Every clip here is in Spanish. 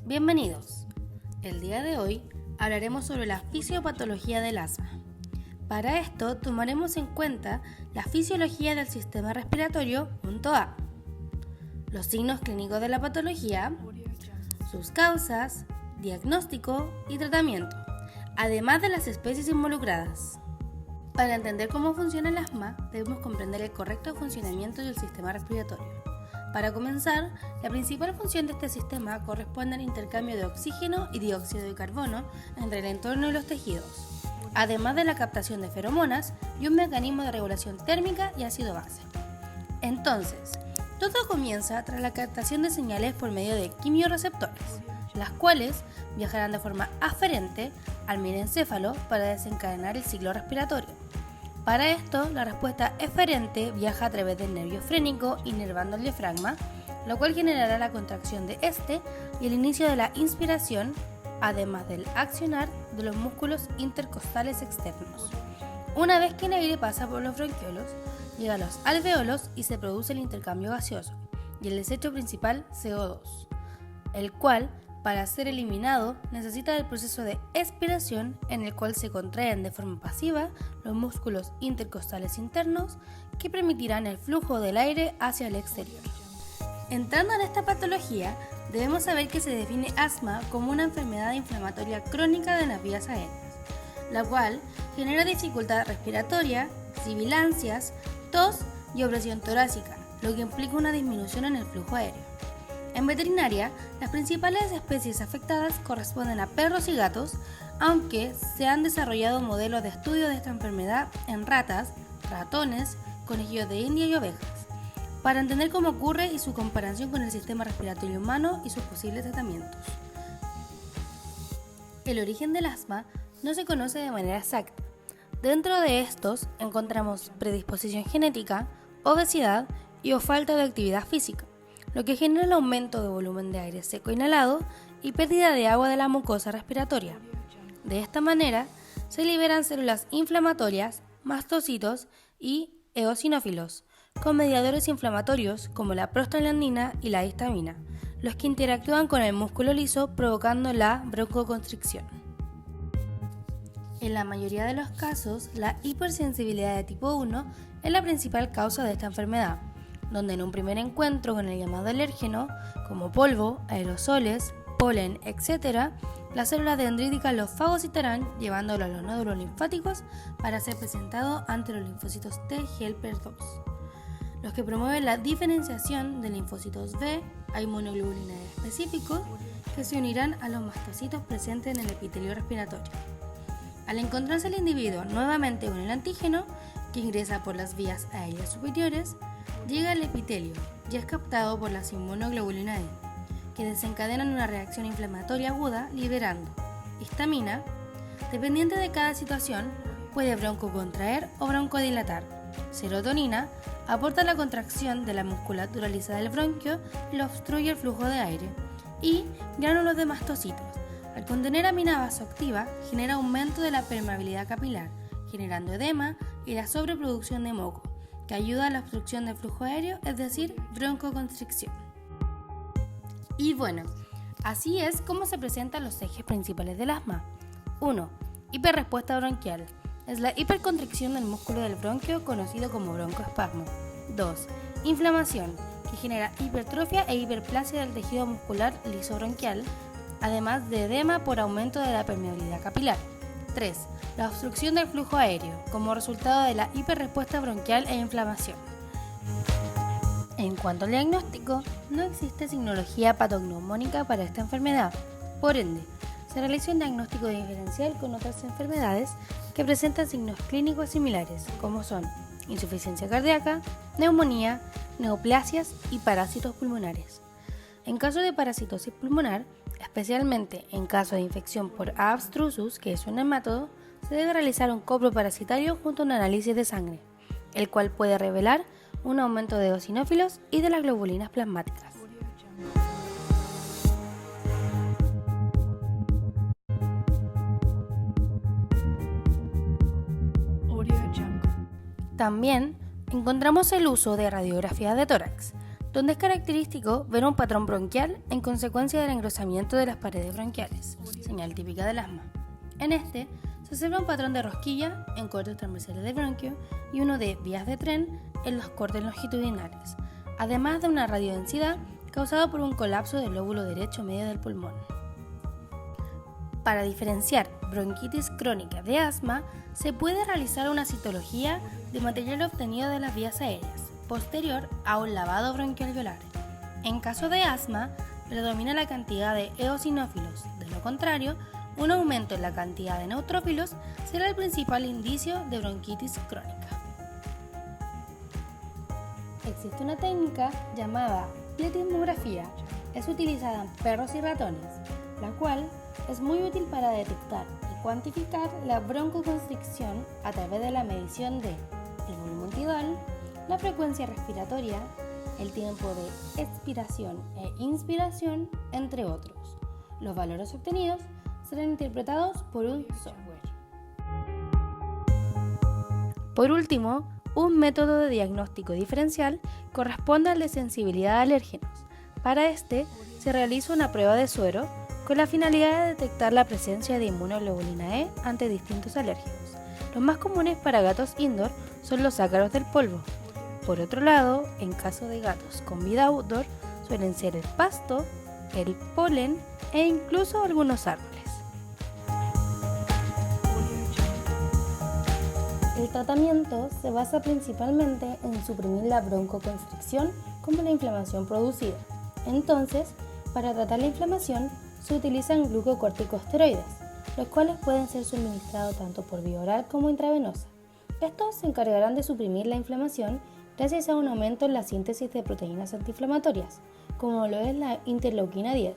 Bienvenidos. El día de hoy hablaremos sobre la fisiopatología del asma. Para esto tomaremos en cuenta la fisiología del sistema respiratorio junto a los signos clínicos de la patología, sus causas, diagnóstico y tratamiento, además de las especies involucradas. Para entender cómo funciona el asma, debemos comprender el correcto funcionamiento del sistema respiratorio. Para comenzar, la principal función de este sistema corresponde al intercambio de oxígeno y dióxido de carbono entre el entorno y los tejidos, además de la captación de feromonas y un mecanismo de regulación térmica y ácido base. Entonces, todo comienza tras la captación de señales por medio de quimiorreceptores, las cuales viajarán de forma aferente al mirencéfalo para desencadenar el ciclo respiratorio. Para esto, la respuesta eferente viaja a través del nervio frénico inervando el diafragma, lo cual generará la contracción de este y el inicio de la inspiración, además del accionar de los músculos intercostales externos. Una vez que el aire pasa por los bronquiolos, llega a los alveolos y se produce el intercambio gaseoso y el desecho principal CO2, el cual, para ser eliminado, necesita del proceso de expiración en el cual se contraen de forma pasiva los músculos intercostales internos que permitirán el flujo del aire hacia el exterior. Entrando en esta patología, debemos saber que se define asma como una enfermedad inflamatoria crónica de las vías aéreas, la cual genera dificultad respiratoria, sibilancias, tos y opresión torácica, lo que implica una disminución en el flujo aéreo. En veterinaria, las principales especies afectadas corresponden a perros y gatos, aunque se han desarrollado modelos de estudio de esta enfermedad en ratas, ratones, conejillos de India y ovejas, para entender cómo ocurre y su comparación con el sistema respiratorio humano y sus posibles tratamientos. El origen del asma no se conoce de manera exacta. Dentro de estos encontramos predisposición genética, obesidad y o falta de actividad física, lo que genera el aumento de volumen de aire seco inhalado y pérdida de agua de la mucosa respiratoria. De esta manera, se liberan células inflamatorias, mastocitos y eosinófilos, con mediadores inflamatorios como la prostaglandina y la histamina, los que interactúan con el músculo liso provocando la broncoconstricción. En la mayoría de los casos, la hipersensibilidad de tipo 1 es la principal causa de esta enfermedad, donde en un primer encuentro con el llamado alérgeno, como polvo, aerosoles, polen, etc., las células dendríticas los fagocitarán llevándolo a los nódulos linfáticos para ser presentado ante los linfocitos T helper 2, los que promueven la diferenciación de linfocitos B a inmunoglobulina específicos que se unirán a los mastocitos presentes en el epitelio respiratorio. Al encontrarse el individuo nuevamente con el antígeno, que ingresa por las vías aéreas superiores, llega al epitelio y es captado por las inmunoglobulinas E, que desencadenan una reacción inflamatoria aguda liberando histamina. Dependiente de cada situación, puede broncocontraer o broncodilatar. Serotonina aporta la contracción de la musculatura lisa del bronquio y lo obstruye el flujo de aire. Y gránulos de mastocitos, al contener amina vasoactiva, genera aumento de la permeabilidad capilar, generando edema y la sobreproducción de moco, que ayuda a la obstrucción del flujo aéreo, es decir, broncoconstricción. Y bueno, así es como se presentan los ejes principales del asma. 1. Hiperrespuesta bronquial. Es la hiperconstricción del músculo del bronquio conocido como broncoespasmo. 2. Inflamación, que genera hipertrofia e hiperplasia del tejido muscular liso bronquial, además de edema por aumento de la permeabilidad capilar. 3. La obstrucción del flujo aéreo, como resultado de la hiperrespuesta bronquial e inflamación. En cuanto al diagnóstico, no existe signología patognomónica para esta enfermedad. Por ende, se realiza un diagnóstico diferencial con otras enfermedades que presentan signos clínicos similares, como son insuficiencia cardíaca, neumonía, neoplasias y parásitos pulmonares. En caso de parasitosis pulmonar, especialmente en caso de infección por A. abstrusus, que es un nematodo, se debe realizar un coproparasitario junto a un análisis de sangre, el cual puede revelar un aumento de eosinófilos y de las globulinas plasmáticas. También encontramos el uso de radiografía de tórax, donde es característico ver un patrón bronquial en consecuencia del engrosamiento de las paredes bronquiales, señal típica del asma. En este, se observa un patrón de rosquilla en cortes transversales del bronquio y uno de vías de tren en los cortes longitudinales, además de una radiodensidad causada por un colapso del lóbulo derecho medio del pulmón. Para diferenciar bronquitis crónica de asma, se puede realizar una citología de material obtenido de las vías aéreas, posterior a un lavado bronquialveolar. En caso de asma, predomina la cantidad de eosinófilos, de lo contrario, un aumento en la cantidad de neutrófilos será el principal indicio de bronquitis crónica. Existe una técnica llamada pletismografía, es utilizada en perros y ratones, la cual es muy útil para detectar y cuantificar la broncoconstricción a través de la medición de el volumen tidal, la frecuencia respiratoria, el tiempo de expiración e inspiración, entre otros. Los valores obtenidos serán interpretados por un software. Por último, un método de diagnóstico diferencial corresponde al de sensibilidad a alérgenos. Para este, se realiza una prueba de suero con la finalidad de detectar la presencia de inmunoglobulina E ante distintos alérgenos. Los más comunes para gatos indoor son los ácaros del polvo. Por otro lado, en caso de gatos con vida outdoor, suelen ser el pasto, el polen e incluso algunos árboles. El tratamiento se basa principalmente en suprimir la broncoconstricción como la inflamación producida. Entonces, para tratar la inflamación, se utilizan glucocorticosteroides, los cuales pueden ser suministrados tanto por vía oral como intravenosa. Estos se encargarán de suprimir la inflamación gracias a un aumento en la síntesis de proteínas antiinflamatorias, como lo es la interleuquina 10,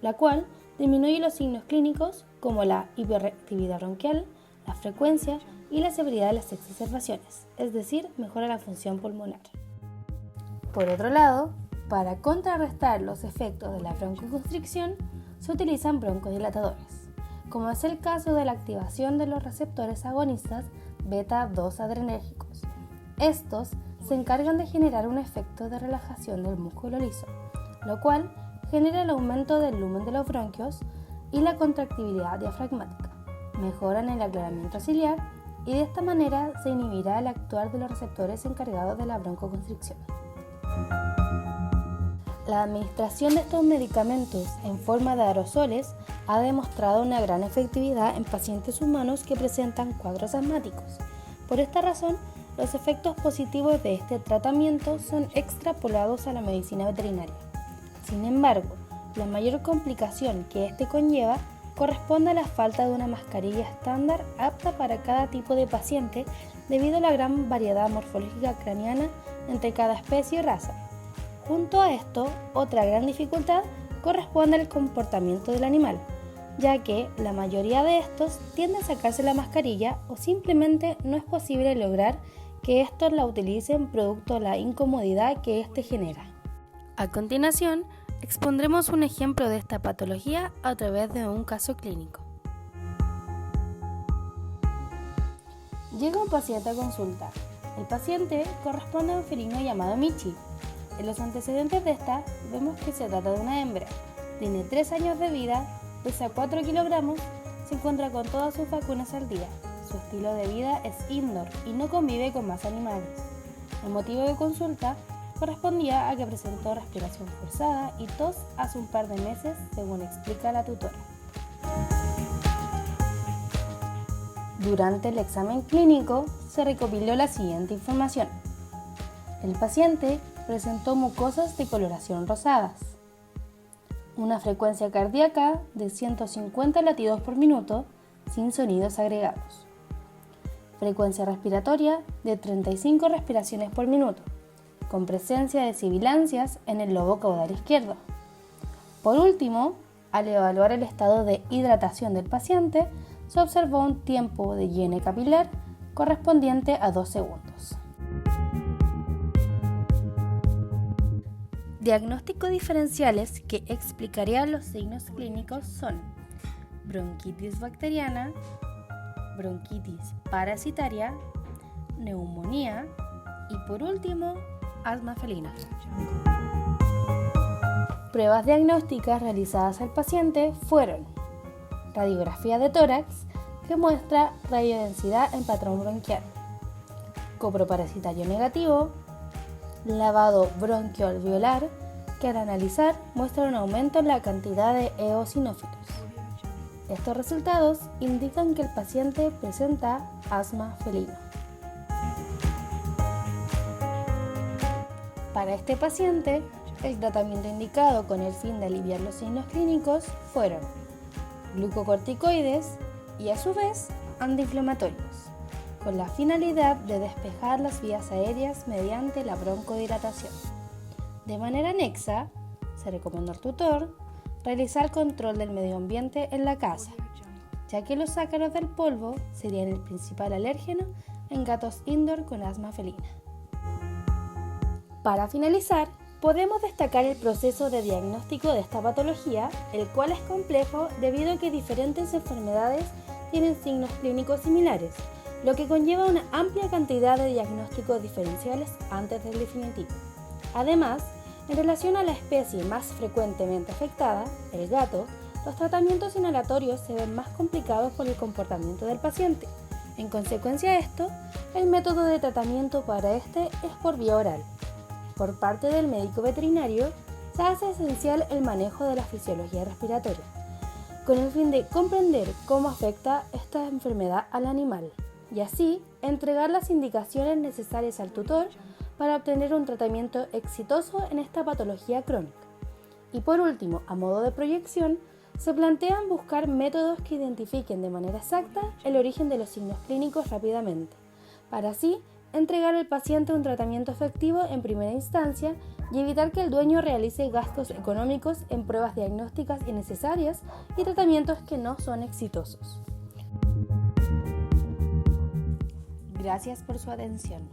la cual disminuye los signos clínicos como la hiperactividad bronquial, la frecuencia y la severidad de las exacerbaciones, es decir, mejora la función pulmonar. Por otro lado, para contrarrestar los efectos de la broncoconstricción, se utilizan broncodilatadores, como es el caso de la activación de los receptores agonistas beta-2 adrenérgicos. Estos se encargan de generar un efecto de relajación del músculo liso, lo cual genera el aumento del lumen de los bronquios y la contractibilidad diafragmática. Mejoran el aclaramiento ciliar y de esta manera se inhibirá el actuar de los receptores encargados de la broncoconstricción. La administración de estos medicamentos en forma de aerosoles ha demostrado una gran efectividad en pacientes humanos que presentan cuadros asmáticos. Por esta razón, los efectos positivos de este tratamiento son extrapolados a la medicina veterinaria. Sin embargo, la mayor complicación que este conlleva corresponde a la falta de una mascarilla estándar apta para cada tipo de paciente debido a la gran variedad morfológica craneana entre cada especie y raza. Junto a esto, otra gran dificultad corresponde al comportamiento del animal, ya que la mayoría de estos tienden a sacarse la mascarilla o simplemente no es posible lograr que estos la utilicen producto de la incomodidad que éste genera. A continuación, expondremos un ejemplo de esta patología a través de un caso clínico. Llega un paciente a consulta. El paciente corresponde a un felino llamado Michi. En los antecedentes de esta, vemos que se trata de una hembra. Tiene 3 años de vida, pesa 4 kilogramos, se encuentra con todas sus vacunas al día. Su estilo de vida es indoor y no convive con más animales. El motivo de consulta correspondía a que presentó respiración forzada y tos hace un par de meses, según explica la tutora. Durante el examen clínico se recopiló la siguiente información. El paciente presentó mucosas de coloración rosadas, una frecuencia cardíaca de 150 latidos por minuto sin sonidos agregados, frecuencia respiratoria de 35 respiraciones por minuto, con presencia de sibilancias en el lobo caudal izquierdo. Por último, al evaluar el estado de hidratación del paciente, se observó un tiempo de higiene capilar correspondiente a 2 segundos. Diagnósticos diferenciales que explicarían los signos clínicos son bronquitis bacteriana, bronquitis parasitaria, neumonía y por último, asma felina. pruebas diagnósticas realizadas al paciente fueron radiografía de tórax, que muestra radiodensidad en patrón bronquial, coproparasitario negativo, lavado bronquioalveolar, que al analizar muestra un aumento en la cantidad de eosinófilos. Estos resultados indican que el paciente presenta asma felino. Para este paciente, el tratamiento indicado con el fin de aliviar los signos clínicos fueron glucocorticoides y a su vez antiinflamatorios, con la finalidad de despejar las vías aéreas mediante la broncodilatación. De manera anexa, se recomendó al tutor realizar control del medio ambiente en la casa, ya que los ácaros del polvo serían el principal alérgeno en gatos indoor con asma felina. Para finalizar, podemos destacar el proceso de diagnóstico de esta patología, el cual es complejo debido a que diferentes enfermedades tienen signos clínicos similares, lo que conlleva una amplia cantidad de diagnósticos diferenciales antes del definitivo. Además, en relación a la especie más frecuentemente afectada, el gato, los tratamientos inhalatorios se ven más complicados por el comportamiento del paciente. En consecuencia de esto, el método de tratamiento para este es por vía oral. Por parte del médico veterinario, se hace esencial el manejo de la fisiología respiratoria, con el fin de comprender cómo afecta esta enfermedad al animal y así entregar las indicaciones necesarias al tutor para obtener un tratamiento exitoso en esta patología crónica. Y por último, a modo de proyección, se plantean buscar métodos que identifiquen de manera exacta el origen de los signos clínicos rápidamente, para así entregar al paciente un tratamiento efectivo en primera instancia y evitar que el dueño realice gastos económicos en pruebas diagnósticas innecesarias y tratamientos que no son exitosos. Gracias por su atención.